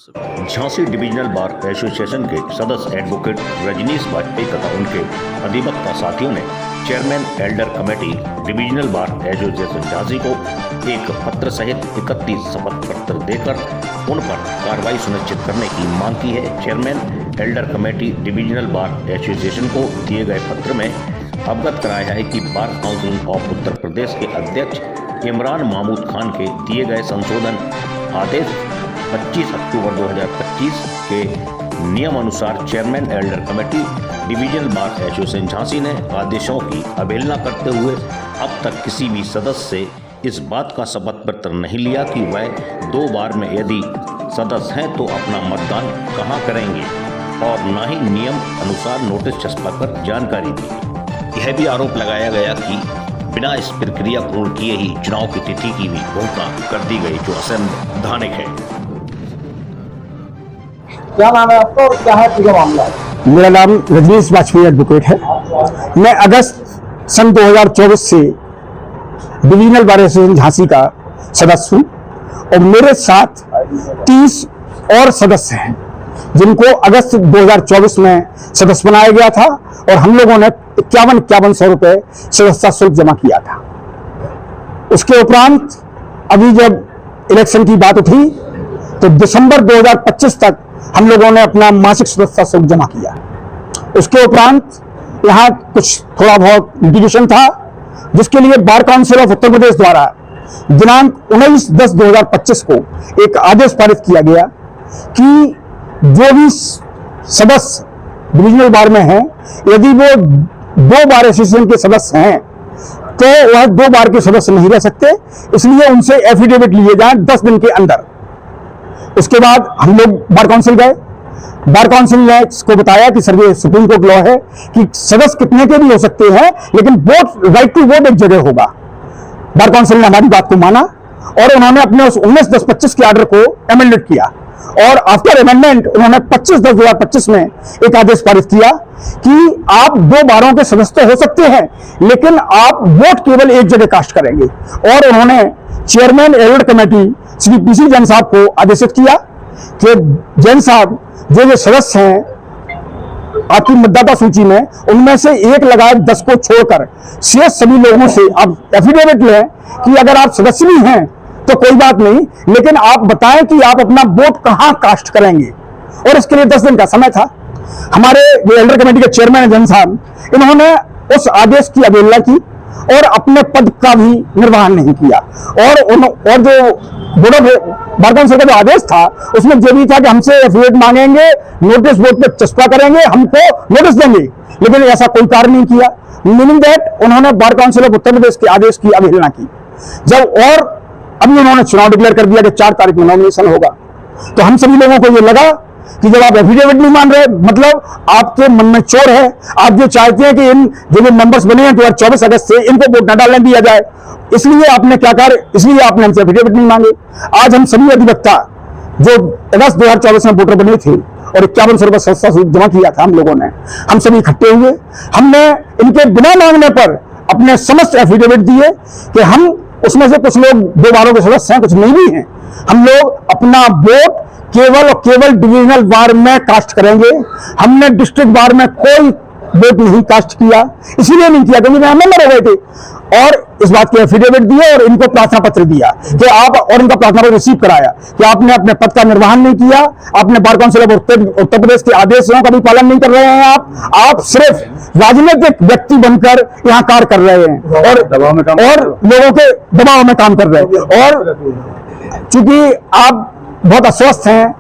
उनसे। Jhansi divisional bar association के सदस्य एडवोकेट रजनीश वाजपेयी तथा उनके अधिवक्ता साथियों ने chairman Elder committee divisional bar association Jhansi को एक पत्र सहित 31 शपथ पत्र देकर उन पर कार्रवाई सुनिश्चित करने की मांग की है। Chairman Elder committee divisional bar association को दिए गए पत्र में अवगत कराया है कि bar council of Uttar Pradesh के अध्यक्ष इमरान महमूद खान के दिए गए संशोधन आदेश 25 अक्टूबर 2025 के नियम अनुसार chairman Elder committee divisional bar association Jhansi ने आदेशों की अवहेलना करते हुए अब तक किसी भी सदस्य से इस बात का शपथ पत्र नहीं लिया कि वह 2 बार में यदि सदस्य हैं तो अपना मतदान कहां करेंगे और न ही नियम अनुसार नोटिस छपवाकर जानकारी दी। यह भी आरोप लगाया गया कि बिना इस प्रक्रिया पूर्ण किए ही चुनाव की तिथि की भी घोषणा कर दी गई, जो असंवैधानिक है। क्या नाम है आपका और क्या है पूरा मामला? मेरा नाम रजनीश वाजपेयी एडवोकेट है। मैं अगस्त सन 2024 से डिविजनल बार एसोसिएशन झांसी का सदस्य हूँ और मेरे साथ 30 और सदस्य हैं जिनको अगस्त 2024 में सदस्य बनाया गया था और हम लोगों ने 5100 रुपये सदस्यता शुल्क जमा किया था। उसके उपरांत अभी जब इलेक्शन की बात उठी तो दिसंबर 2025 तक हम लोगों ने अपना मासिक सदस्यता शुल्क जमा किया। उसके उपरांत यहाँ कुछ थोड़ा बहुत लिटिगेशन था जिसके लिए bar council of Uttar Pradesh द्वारा दिनांक 19/10/2025 को एक आदेश पारित किया गया कि जो भी सदस्य डिविजनल बार में हैं यदि वो 2 बार एसोसिएशन के सदस्य हैं तो वह 2 बार के सदस्य नहीं रह सकते, इसलिए उनसे एफिडेविट लिए जाएं 10 दिन के अंदर। उसके बाद हम लोग बार काउंसिल गए। बार काउंसिल ने इसको बताया कि सर ये सुप्रीम कोर्ट लॉ है कि सदस्य कितने के भी हो सकते हैं लेकिन वोट राइट टू वोट एक जगह होगा। बार काउंसिल ने हमारी बात को माना और उन्होंने अपने उस 19/10/25 के ऑर्डर को अमेंडेड किया और आफ्टर अमेंडमेंट उन्होंने 25/10/2025 में एक आदेश पारित किया कि आप 2 बारों के सदस्य तो हो सकते हैं लेकिन आप वोट केवल एक जगह कास्ट करेंगे। और उन्होंने chairman Elder committee Shri PC Jain साहब को आदेशित किया कि जैन साहब जो सदस्य हैं आपकी मतदाता सूची में उनमें से एक लगाए 10 को छोड़कर शेष सभी लोगों से आप एफिडेविट लें कि अगर आप सदस्य भी हैं तो कोई बात नहीं, लेकिन आप बताएं कि आप अपना वोट कहां कास्ट करेंगे। और इसके लिए 10 दिन का समय था। हमारे जो एल्डर कमेटी के चेयरमैन जैन साहब इन्होंने उस आदेश की अवहेलना की और अपने पद का भी निर्वहन नहीं किया और जो बोर्ड ऑफ बार काउंसिल का जो आदेश था उसमें जो भी था कि हमसे एफिडेविट मांगेंगे, नोटिस बोर्ड पे चस्पा करेंगे, हमको नोटिस देंगे, लेकिन ऐसा कोई कार्य नहीं किया। मीनिंग दैट उन्होंने bar council of Uttar Pradesh के आदेश की अवहेलना की। जब और अभी उन्होंने चुनाव डिक्लेयर कर दिया कि 4 तारीख में नॉमिनेशन होगा, तो हम सभी लोगों को ये लगा कि जब आप एफिडेविट नहीं मान रहे मतलब आपके मन में चोर है। आप जो चाहते हैं कि इन जो मेंबर्स बने हैं 2024 अगस्त से इनको वोट न डालने दिया जाए, इसलिए आपने क्या कार्य, इसलिए आपने हमसे एफिडेविट नहीं मांगे। आज हम सभी अधिवक्ता जो अगस्त 2024 में वोटर बने थे और 5100 रुपये सदस्यता शुल्क जमा किया था हम लोगों ने, हम सभी इकट्ठे हुए, हमने इनके बिना मांगने पर अपने समस्त एफिडेविट दिए कि हम उसमें से कुछ लोग 2 बारों के सदस्य हैं, कुछ नहीं भी हैं। हम लोग अपना वोट केवल और केवल डिविजनल बार में कास्ट करेंगे। हमने डिस्ट्रिक्ट बार में कोई वोट नहीं कास्ट किया, इसीलिए नहीं किया क्योंकि मेंबर हो गए थे। और इस बात के एफिडेविट दिए और इनको प्रार्थना पत्र दिया कि आप, और इनका प्रार्थना पत्र रिसीव कराया कि आपने अपने पद का निर्वहन नहीं किया, आपने bar council of Uttar Pradesh के आदेशों का भी पालन नहीं कर रहे हैं। आप सिर्फ राजनीतिक व्यक्ति बनकर यहाँ कार्य कर रहे हैं और लोगों के दबाव में काम कर रहे हैं। और चूंकि आप बहुत अस्वस्थ हैं,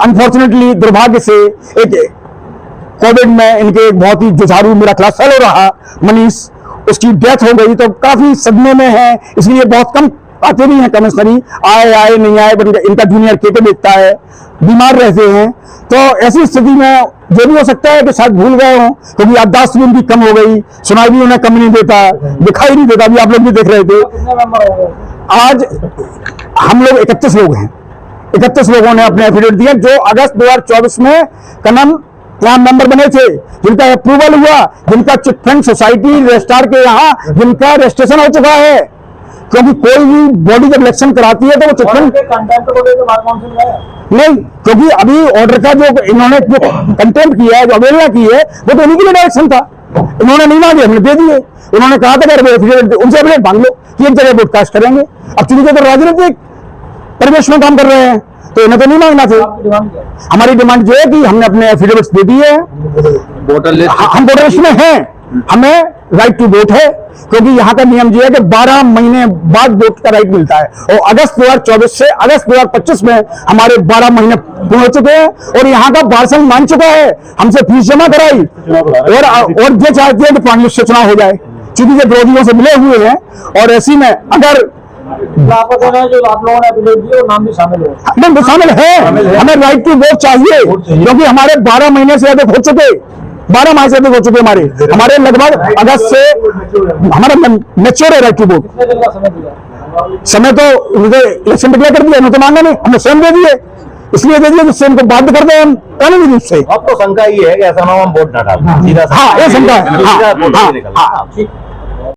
अनफॉर्चुनेटली दुर्भाग्य से एक कोविड में इनके एक बहुत ही जुझारू मेरा क्लास फेलो रहा मनीष, उसकी डेथ हो गई, तो काफी सदमे में है, इसलिए बहुत कम आते भी हैं कमिश्नरी, आए नहीं आए, इनका जूनियर के देखता है, बीमार रहते हैं। तो ऐसी स्थिति में जो भी हो सकता है कि शायद भूल गए हों क्योंकि याददाश्त भी उनकी कम हो गई, सुनाई भी उन्हें कम नहीं देता, दिखाई नहीं देता, भी आप लोग भी देख रहे थे। आज हम लोग 31 लोग हैं, 31 लोगों ने अपने एफिडेविट दिए जो अगस्त 2024 में कनम यहाँ मेंबर बने थे, जिनका अप्रूवल हुआ, जिनका चिट फंड सोसाइटी रजिस्ट्रार के यहाँ जिनका रजिस्ट्रेशन हो चुका है। क्योंकि कोई भी बॉडी जब इलेक्शन कराती है तो वो चिटफंड कंटेंट को लेकर बार काउंसिल गए नहीं, क्योंकि अभी ऑर्डर का जो इन्होंने जो कंटेम्प्ट किया है, जो अवहेलना की है, वो तो उन्हीं के लिए डायरेक्शन था। इन्होंने नहीं मांगे, हमने दे दिए। उन्होंने कहा था कि उनसे एफिडेविट मांग लो कि एक जगह ब्रॉडकास्ट करेंगे। अब चूंकि तो राजनीतिक परिवेश में काम कर रहे हैं तो इन्हें तो नहीं मांगना था। आपकी डिमांड क्या है? हमारी डिमांड जो है कि हमने अपने एफिडेविट्स दे दिए हैं, हम वोटर लिस्ट में हैं, हमें राइट टू वोट है, क्योंकि यहाँ का नियम ये है कि 12 महीने बाद वोट का राइट मिलता है और अगस्त 2024 से अगस्त 2025 में हमारे 12 महीने पूर्ण हो चुके हैं और यहाँ का बार संघ मान चुका है, हमसे फीस जमा कराई और ये चाहती है कि 5 लिस्ट से चुनाव हो जाए, चूंकि ये विरोधियों से मिले हुए हैं। और ऐसी में अगर आपको कहना है जो आप लोगों ने एफिडेविट दिए वो नाम भी शामिल हो, नहीं वो शामिल है, हमें राइट टू वोट चाहिए, क्योंकि हमारे 12 महीने से अधिक हो चुके, 12 माह से अधिक हो चुके हमारे लगभग अगस्त से हमारा मैच्योर है राइट टू वोट। कितने दिन का समय दिया? समय तो इलेक्शन डिक्लेयर कर दिया, उन्होंने तो मांगा नहीं, हमने स्वयं दे दिए, इसलिए दे दिए जिससे इनको बाध्य कर दें हम कानूनी रूप से। अब तो शंका ये है कि ऐसा ना हम वोट ना डालें, सीधा हाँ, ये शंका है, हाँ, हाँ, हाँ। ठीक।